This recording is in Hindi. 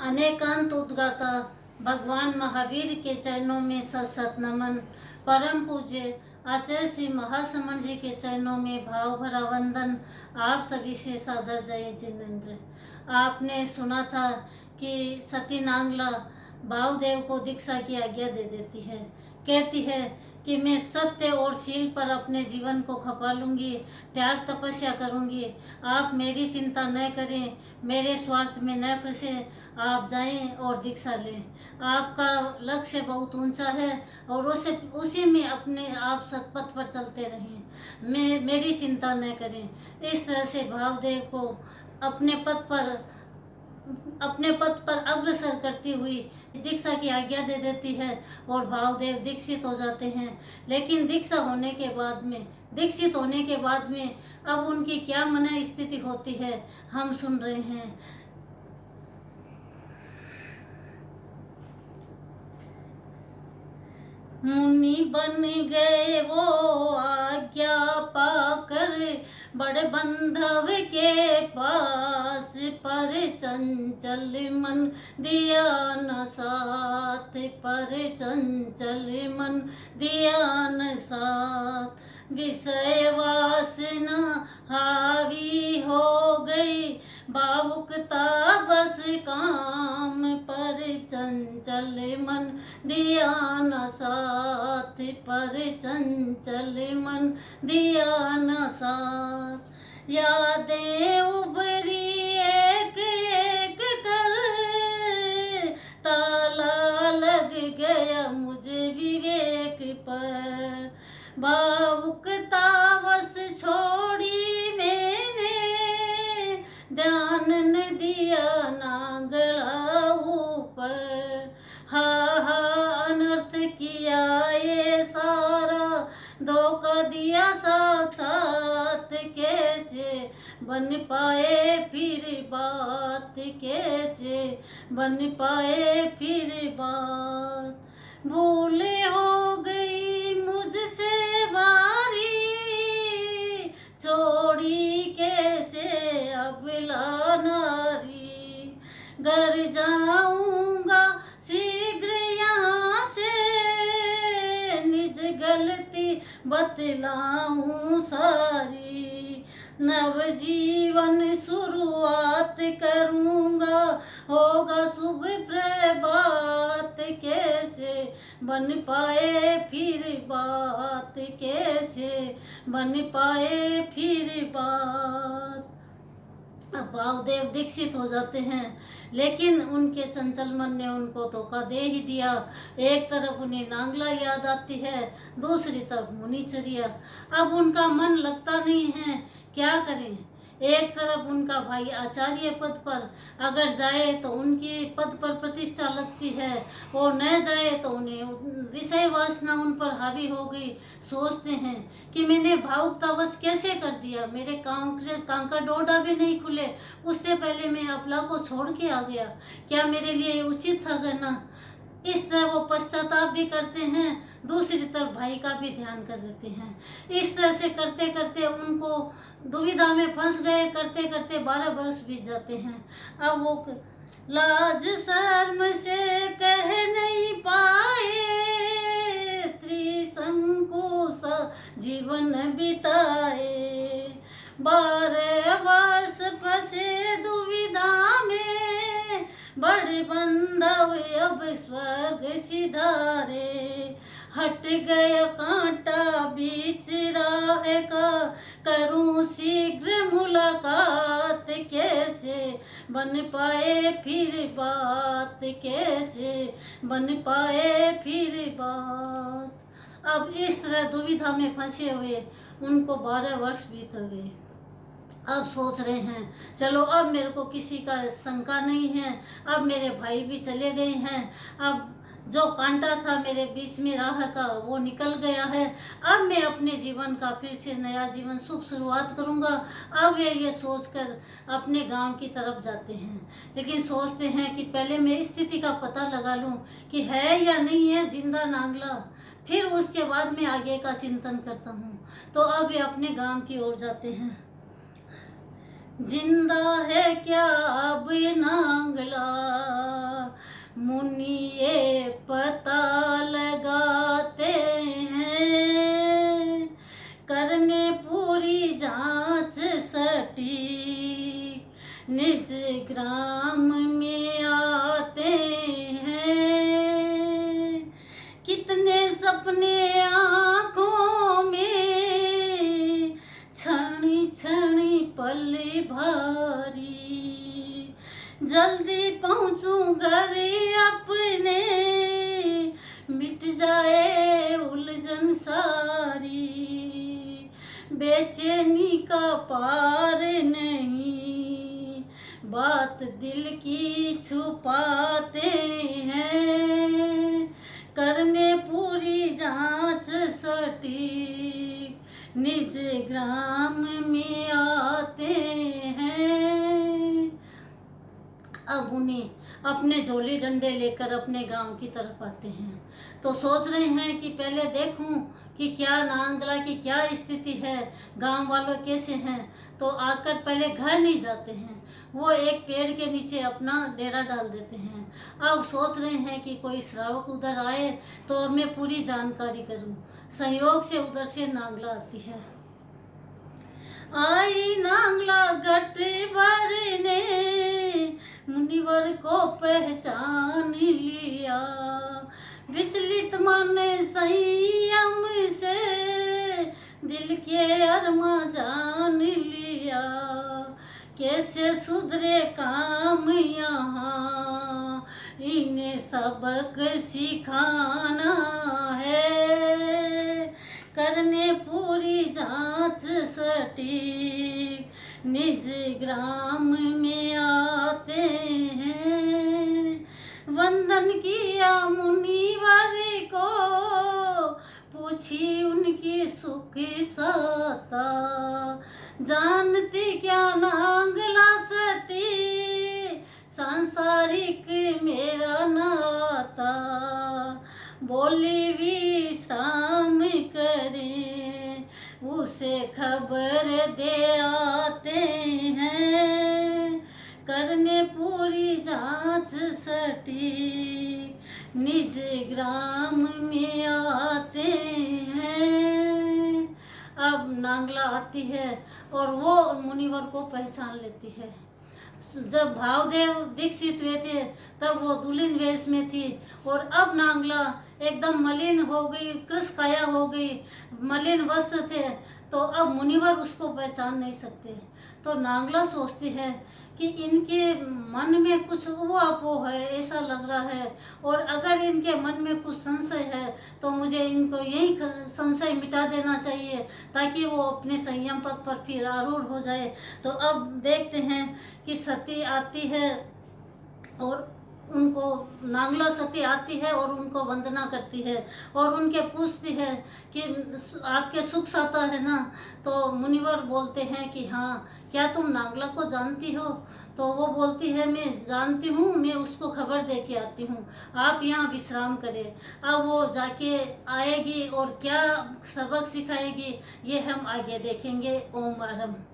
अनेकांत उद्गाता भगवान महावीर के चरणों में सत सत नमन। परम पूज्य आचार्य श्री महासमण जी के चरणों में भाव भरा वंदन। आप सभी से सादर जय जिनेन्द्र। आपने सुना था कि सती नांगला भावदेव को दीक्षा की आज्ञा दे देती है। कहती है कि मैं सत्य और शील पर अपने जीवन को खपा लूँगी, त्याग तपस्या करूँगी। आप मेरी चिंता न करें, मेरे स्वार्थ में न फंसे, आप जाएं और दीक्षा लें। आपका लक्ष्य बहुत ऊंचा है और उसी में अपने आप सतपथ पर चलते रहें। मेरी चिंता न करें। इस तरह से भावदेव को अपने पद पर अग्रसर करती हुई दीक्षा की आज्ञा दे देती है और भावदेव दीक्षित हो जाते हैं। लेकिन दीक्षित होने के बाद में अब उनकी क्या मन स्थिति होती है, हम सुन रहे हैं। मुनि बन गए वो आज्ञा पाकर, बड़े बंधव के पास, पर चंचल मन दिया न साथ, पर चंचल मन दिया न साथ। विषय वासना हावी हो गई, भावुकता बस काम, पर चंचल मन दिया न साथ, पर चंचल मन दिया न साथ। यादें उभरी एक एक कर, ताला लग गया मुझे विवेक पर। भावुकता बस छोड़ी मैंने, ध्यान न दिया नांगला ऊपर। हा अनर्थ किया ये सारा, धोखा दिया साक्षात, कैसे बन पाए फिर बात, कैसे बन पाए फिर बात। भूल हो गई मुझसे भारी, छोड़ी कैसे अब ला नारी। घर जाऊंगा शीघ्र यहाँ से, निज गलती बतलाऊं सारी। नवजीवन शुरुआत करूंगा, होगा शुभ प्रभात, कैसे बन पाए फिर बात, कैसे बन पाए फिर बात। अब भावदेव दीक्षित हो जाते हैं, लेकिन उनके चंचल मन ने उनको धोखा दे ही दिया। एक तरफ उन्हें नांगला याद आती है, दूसरी तरफ मुनिचर्या। अब उनका मन लगता नहीं है, क्या करें। एक तरफ उनका भाई आचार्य पद पर, अगर जाए तो उनकी पद पर प्रतिष्ठा लगती है, और न जाए तो उन्हें विषय वासना उन पर हावी हो गई। सोचते हैं कि मैंने भावुकतावश कैसे कर दिया, मेरे कान का डोडा भी नहीं खुले, उससे पहले मैं अपला को छोड़ के आ गया। क्या मेरे लिए उचित था करना। इस तरह वो पश्चाताप भी करते हैं, दूसरी तरफ भाई का भी ध्यान कर देते हैं। इस तरह से करते करते उनको दुविधा में फंस गए। करते करते 12 वर्ष बीत जाते हैं। अब वो लाज शर्म से कह नहीं पाए, त्रिशंकु सा जीवन बिताए। 12 वर्ष फंसे दुविधा में, बड़े बंधव अब स्वर्ग सिधारे। हट गया कांटा बीच राह का, करूं शीघ्र मुलाकात, कैसे बन पाए फिर बात, कैसे बन पाए फिर बात। अब इस तरह दुविधा में फंसे हुए उनको 12 वर्ष बीत गए। अब सोच रहे हैं चलो अब मेरे को किसी का शंका नहीं है, अब मेरे भाई भी चले गए हैं, अब जो कांटा था मेरे बीच में राह का वो निकल गया है। अब मैं अपने जीवन का फिर से नया जीवन शुभ शुरुआत करूंगा। अब ये सोचकर अपने गांव की तरफ जाते हैं, लेकिन सोचते हैं कि पहले मैं स्थिति का पता लगा लूं कि है या नहीं है जिंदा नांगला, फिर उसके बाद मैं आगे का चिंतन करता हूं। तो अब ये अपने गांव की ओर जाते हैं। जिंदा है क्या अब नांगला, जल्दी पहुँचूं घर अपने, मिट जाए उलझन सारी, बेचैनी का पार नहीं, बात दिल की छुपाते हैं, करने पूरी जांच सटीक, निज ग्राम में आते हैं। अब उन्हें अपने झोली डंडे लेकर अपने गांव की तरफ आते हैं, तो सोच रहे हैं कि पहले देखूं कि क्या नांगला की क्या स्थिति है, गांव वालों कैसे हैं। तो आकर पहले घर नहीं जाते हैं, वो एक पेड़ के नीचे अपना डेरा डाल देते हैं। अब सोच रहे हैं कि कोई श्रावक उधर आए तो अब मैं पूरी जानकारी करूं। संयोग से उधर से नांगला आती है। आई नांगला गट भरने, मुनिवर को पहचान लिया, विचलित मन संयम से दिल के अरमा जान लिया, कैसे सुधरे काम यहाँ, इन्हें सबक सिखाना है, करने पूरी जांच सटीक, निज ग्राम में आते हैं। वंदन किया मुनिवर को, पूछी उनकी सुख साता, जानती क्या नांगला सती, सांसारिक मेरा नाता, बोली विश्राम करें, उसे खबर दे आते हैं, करने पूरी जांच सटीक, निज ग्राम में आते हैं। अब नांगला आती है और वो मुनिवर को पहचान लेती है। जब भावदेव दीक्षित हुए थे तब वो दुल्हन वेश में थी, और अब नांगला एकदम मलिन हो गई, कृश काया हो गई, मलिन वस्त्र थे, तो अब मुनिवर उसको पहचान नहीं सकते। तो नांगला सोचती है कि इनके मन में कुछ ऊहापोह है, ऐसा लग रहा है, और अगर इनके मन में कुछ संशय है तो मुझे इनको यही संशय मिटा देना चाहिए, ताकि वो अपने संयम पथ पर फिर आरूढ़ हो जाए। तो अब देखते हैं कि सती आती है और उनको, नांगला सती आती है और उनको वंदना करती है और उनके पूछती है कि आपके सुख साता है ना। तो मुनिवर बोलते हैं कि हाँ, क्या तुम नांगला को जानती हो। तो वो बोलती है मैं जानती हूँ, मैं उसको खबर दे के आती हूँ, आप यहाँ विश्राम करें। अब वो जाके आएगी और क्या सबक सिखाएगी ये हम आगे देखेंगे। ओम आरम।